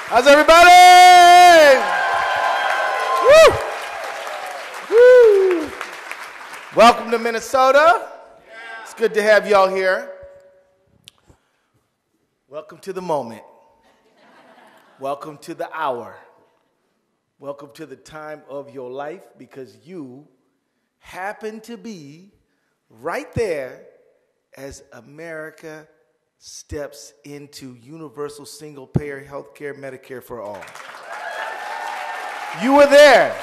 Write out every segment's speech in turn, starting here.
How's everybody? Woo! Woo! Welcome to Minnesota. It's good to have y'all here. Welcome to the moment. Welcome to the hour. Welcome to the time of your life, because you happen to be right there as America steps into universal single-payer health care, Medicare for all. You were there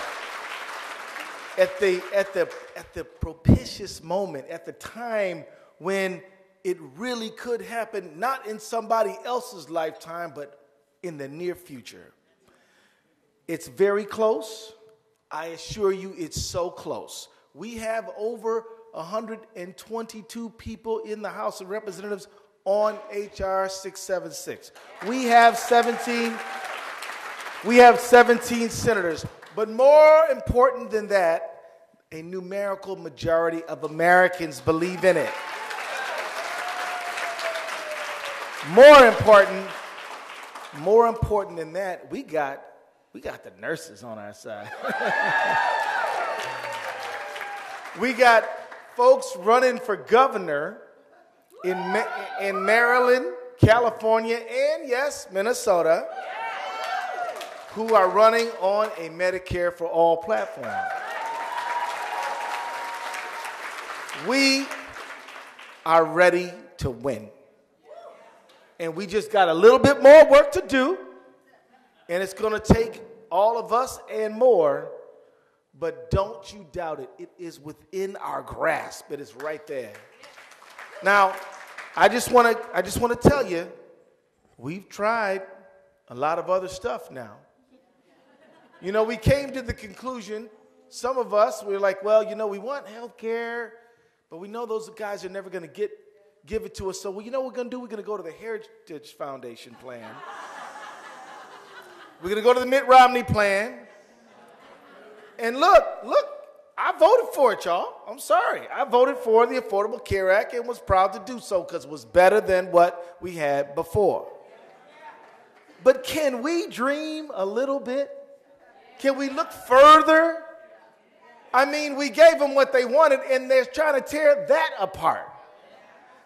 at the propitious moment, at the time when it really could happen, not in somebody else's lifetime, but in the near future. It's very close. I assure you, it's so close. We have over 122 people in the House of Representatives on H.R. 676. We have 17 senators. But more important than that, a numerical majority of Americans believe in it. More important than that, we got the nurses on our side. We got folks running for governor in Maryland, California, and yes, Minnesota, who are running on a Medicare for All platform. We are ready to win. And we just got a little bit more work to do, and it's going to take all of us and more, but don't you doubt it. It is within our grasp. It is right there. Now, I just want to tell you, we've tried a lot of other stuff now. You know, we came to the conclusion, some of us, we were like, well, you know, we want health care, but we know those guys are never going to give it to us. So, well, you know what we're going to do? We're going to go to the Heritage Foundation plan. We're going to go to the Mitt Romney plan. And look, I voted for it, y'all. I'm sorry. I voted for the Affordable Care Act and was proud to do so because it was better than what we had before. But can we dream a little bit? Can we look further? I mean, we gave them what they wanted, and they're trying to tear that apart.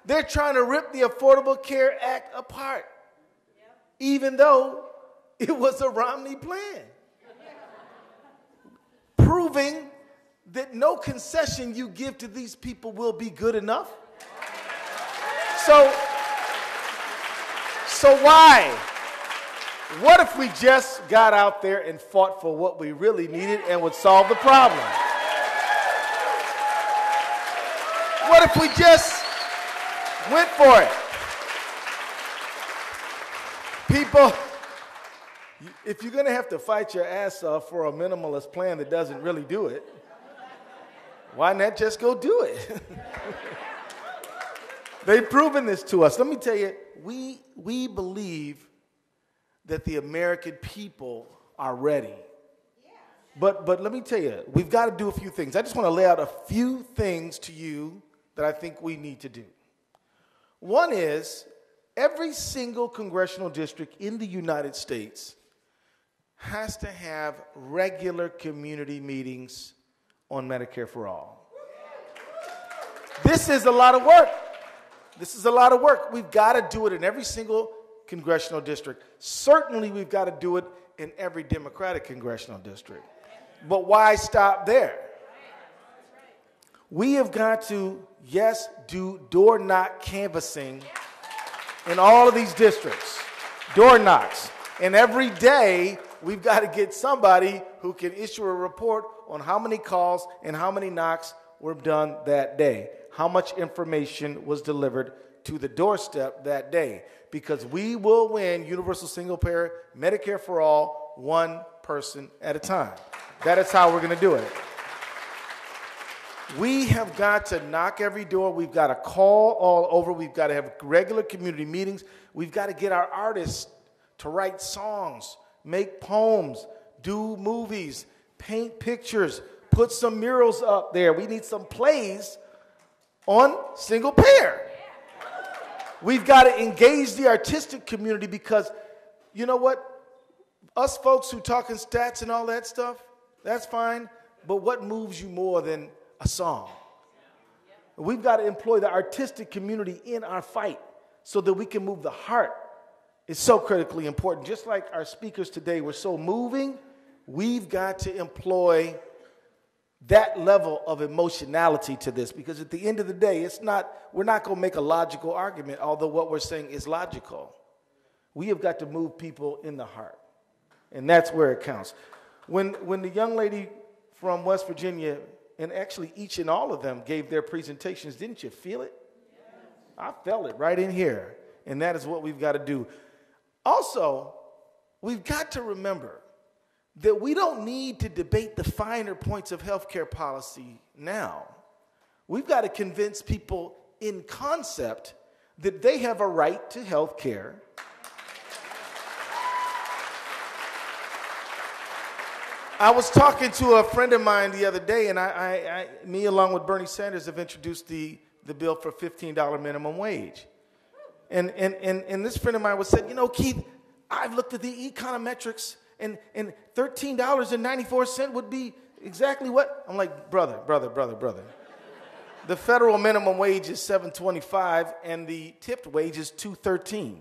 They're trying to rip the Affordable Care Act apart, even though it was a Romney plan, proving that no concession you give to these people will be good enough. So why? What if we just got out there and fought for what we really needed and would solve the problem? What if we just went for it? People, if you're going to have to fight your ass off for a minimalist plan that doesn't really do it, why not just go do it? They've proven this to us. Let me tell you, we believe that the American people are ready. But let me tell you, we've got to do a few things. I just want to lay out a few things to you that I think we need to do. One is, every single congressional district in the United States has to have regular community meetings on Medicare for All. This is a lot of work. We've got to do it in every single congressional district. Certainly, we've got to do it in every Democratic congressional district. But why stop there? We have got to, yes, do door knock canvassing in all of these districts. Door knocks. And every day, we've got to get somebody who can issue a report on how many calls and how many knocks were done that day. How much information was delivered to the doorstep that day. Because we will win universal single payer Medicare for all, one person at a time. That is how we're going to do it. We have got to knock every door. We've got to call all over. We've got to have regular community meetings. We've got to get our artists to write songs, make poems, do movies, paint pictures, put some murals up there. We need some plays on single payer. We've got to engage the artistic community because, you know what? Us folks who talking stats and all that stuff, that's fine. But what moves you more than a song? We've got to employ the artistic community in our fight so that we can move the heart. It's so critically important. Just like our speakers today were so moving, we've got to employ that level of emotionality to this, because at the end of the day, we're not going to make a logical argument, although what we're saying is logical. We have got to move people in the heart, and that's where it counts. When the young lady from West Virginia, and actually each and all of them gave their presentations, didn't you feel it? I felt it right in here, and that is what we've got to do. Also, we've got to remember that we don't need to debate the finer points of healthcare policy now. We've got to convince people in concept that they have a right to health care. I was talking to a friend of mine the other day, and me along with Bernie Sanders have introduced the bill for $15 minimum wage. And this friend of mine was saying, Keith, I've looked at the econometrics, and $13.94 would be exactly what? I'm like, brother. The federal minimum wage is $7.25, and the tipped wage is $2.13.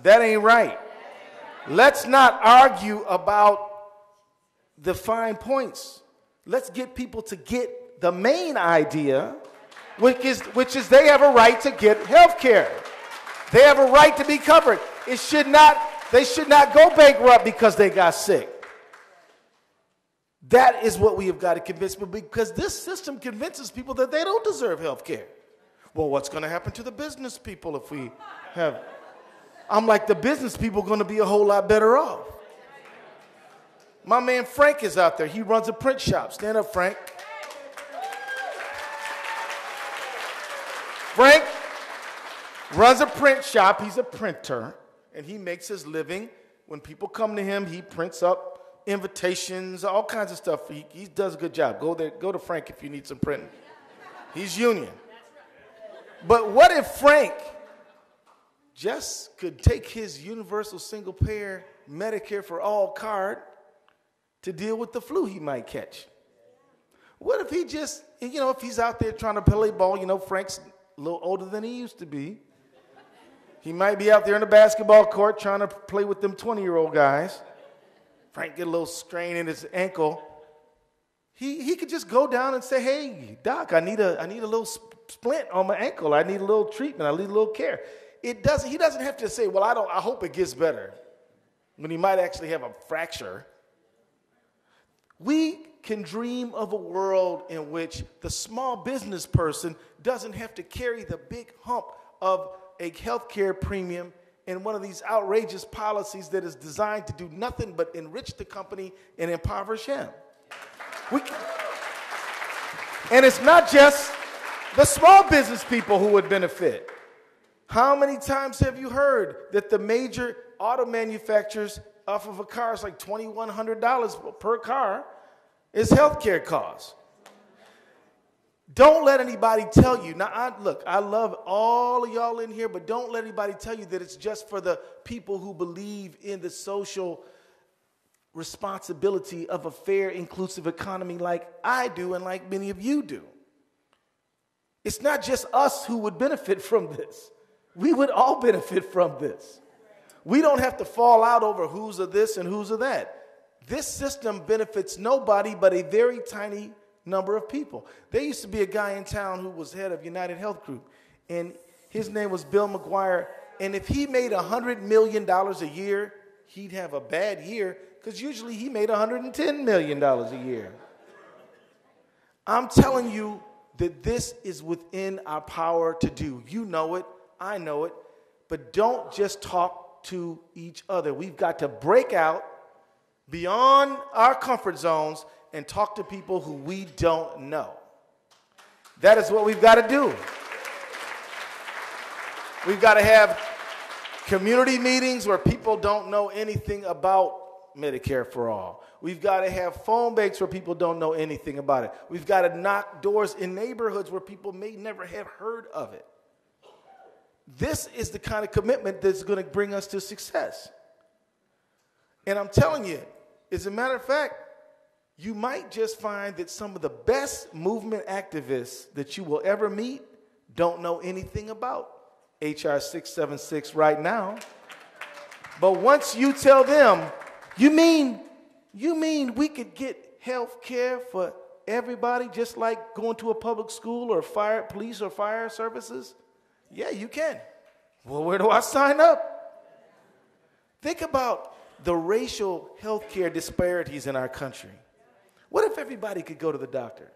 That ain't right. Let's not argue about the fine points. Let's get people to get the main idea, which is they have a right to get health care. They have a right to be covered. They should not go bankrupt because they got sick. That is what we have got to convince people, because this system convinces people that they don't deserve health care. Well, what's going to happen to the business people if we have? I'm like, the business people are going to be a whole lot better off. My man Frank is out there. He runs a print shop. Stand up, Frank. Frank runs a print shop. He's a printer, and he makes his living. When people come to him, he prints up invitations, all kinds of stuff. He does a good job. Go to Frank if you need some printing. He's union. But what if Frank just could take his universal single payer Medicare for all card to deal with the flu he might catch? What if he just, if he's out there trying to play ball, Frank's a little older than he used to be. He might be out there in the basketball court trying to play with them 20-year-old guys. Frank get a little strain in his ankle. He could just go down and say, hey, doc, I need a little splint on my ankle. I need a little treatment. I need a little care. He doesn't have to say, well, I hope it gets better, when he might actually have a fracture. We can dream of a world in which the small business person doesn't have to carry the big hump of a healthcare premium and one of these outrageous policies that is designed to do nothing but enrich the company and impoverish him. And it's not just the small business people who would benefit. How many times have you heard that the major auto manufacturers off of a car is like $2,100 per car is healthcare costs? Don't let anybody tell you. Now, I love all of y'all in here, but don't let anybody tell you that it's just for the people who believe in the social responsibility of a fair, inclusive economy like I do and like many of you do. It's not just us who would benefit from this. We would all benefit from this. We don't have to fall out over who's of this and who's of that. This system benefits nobody but a very tiny number of people. There used to be a guy in town who was head of United Health Group, and his name was Bill McGuire, and if he made $100 million a year, he'd have a bad year, because usually he made $110 million a year. I'm telling you that this is within our power to do. You know it, I know it, but don't just talk to each other. We've got to break out beyond our comfort zones and talk to people who we don't know. That is what we've got to do. We've got to have community meetings where people don't know anything about Medicare for all. We've got to have phone banks where people don't know anything about it. We've got to knock doors in neighborhoods where people may never have heard of it. This is the kind of commitment that's going to bring us to success. And I'm telling you, as a matter of fact, you might just find that some of the best movement activists that you will ever meet don't know anything about HR 676 right now. But once you tell them, you mean we could get health care for everybody just like going to a public school or police or fire services? Yeah, you can. Well, where do I sign up? Think about the racial health care disparities in our country. What if everybody could go to the doctor?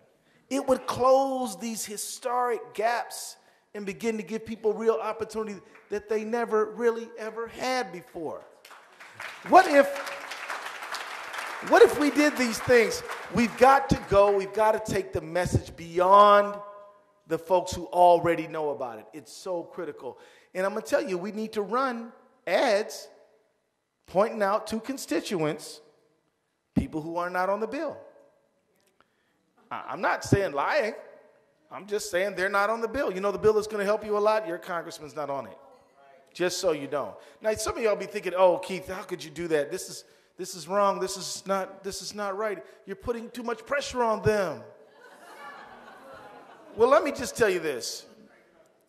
It would close these historic gaps and begin to give people real opportunity that they never really ever had before. What if we did these things? We've got to take the message beyond the folks who already know about it. It's so critical. And I'm going to tell you, we need to run ads pointing out to constituents people who are not on the bill. I'm not saying lying. I'm just saying they're not on the bill. You know the bill that's going to help you a lot? Your congressman's not on it. Just so you know. Now, some of y'all be thinking, oh, Keith, how could you do that? This is wrong. This is not right. You're putting too much pressure on them. Well, let me just tell you this.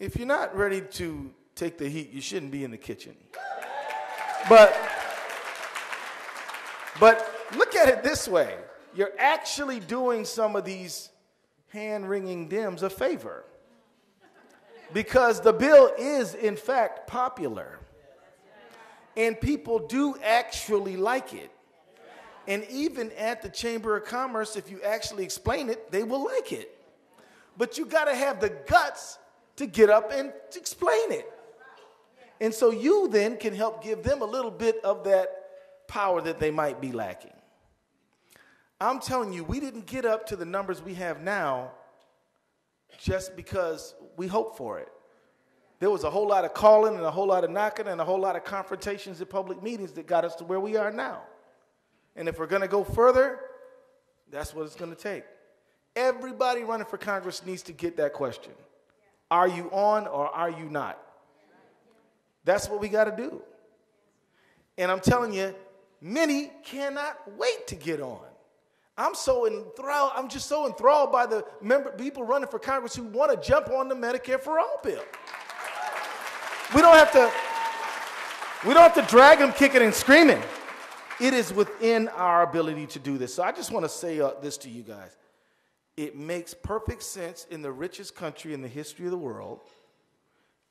If you're not ready to take the heat, you shouldn't be in the kitchen. But look at it this way. You're actually doing some of these hand-wringing Dems a favor. Because the bill is, in fact, popular. And people do actually like it. And even at the Chamber of Commerce, if you actually explain it, they will like it. But you got to have the guts to get up and to explain it. And so you then can help give them a little bit of that power that they might be lacking. I'm telling you, we didn't get up to the numbers we have now just because we hoped for it. There was a whole lot of calling and a whole lot of knocking and a whole lot of confrontations at public meetings that got us to where we are now. And if we're going to go further, that's what it's going to take. Everybody running for Congress needs to get that question. Are you on or are you not? That's what we got to do. And I'm telling you, many cannot wait to get on. I'm just so enthralled by the people running for Congress who want to jump on the Medicare for All bill. We don't have to drag them kicking and screaming. It is within our ability to do this. So I just want to say this to you guys. It makes perfect sense in the richest country in the history of the world,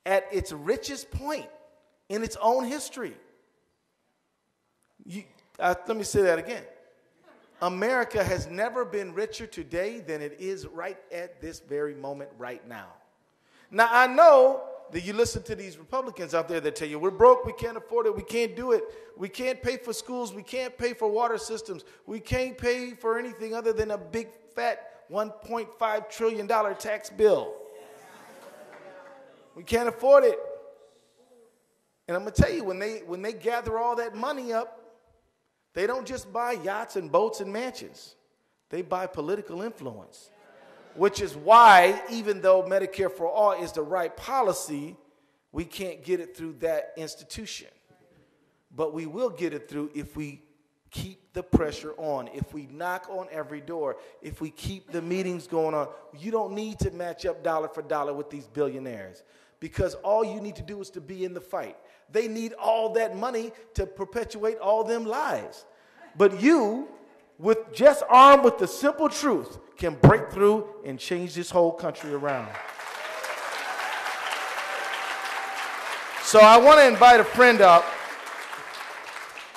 at its richest point in its own history. Let me say that again. America has never been richer today than it is right at this very moment right now. Now, I know that you listen to these Republicans out there that tell you, we're broke, we can't afford it, we can't do it, we can't pay for schools, we can't pay for water systems, we can't pay for anything other than a big, fat $1.5 trillion tax bill. We can't afford it. And I'm going to tell you, when they gather all that money up, they don't just buy yachts and boats and mansions. They buy political influence, which is why, even though Medicare for All is the right policy, we can't get it through that institution. But we will get it through if we keep the pressure on, if we knock on every door, if we keep the meetings going on. You don't need to match up dollar for dollar with these billionaires, because all you need to do is to be in the fight. They need all that money to perpetuate all them lies. But you, with just armed with the simple truth, can break through and change this whole country around. So I want to invite a friend up,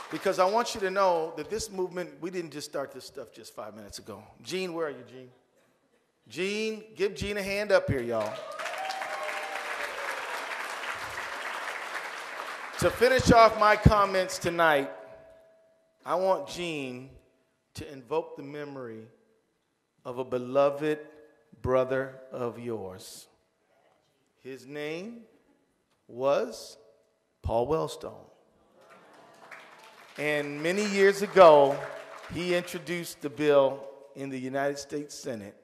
because I want you to know that this movement, we didn't just start this stuff just 5 minutes ago. Gene, where are you, Gene? Gene, give Gene a hand up here, y'all. To finish off my comments tonight, I want Gene to invoke the memory of a beloved brother of yours. His name was Paul Wellstone. And many years ago, he introduced the bill in the United States Senate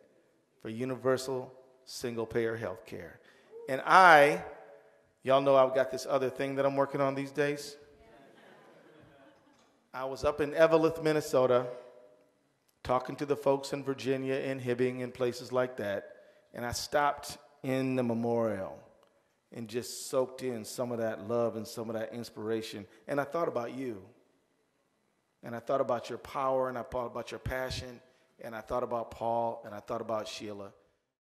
for universal single-payer health care. And y'all know I've got this other thing that I'm working on these days. I was up in Evelyn, Minnesota, talking to the folks in Virginia and Hibbing and places like that, and I stopped in the memorial and just soaked in some of that love and some of that inspiration. And I thought about you. And I thought about your power, and I thought about your passion, and I thought about Paul, and I thought about Sheila.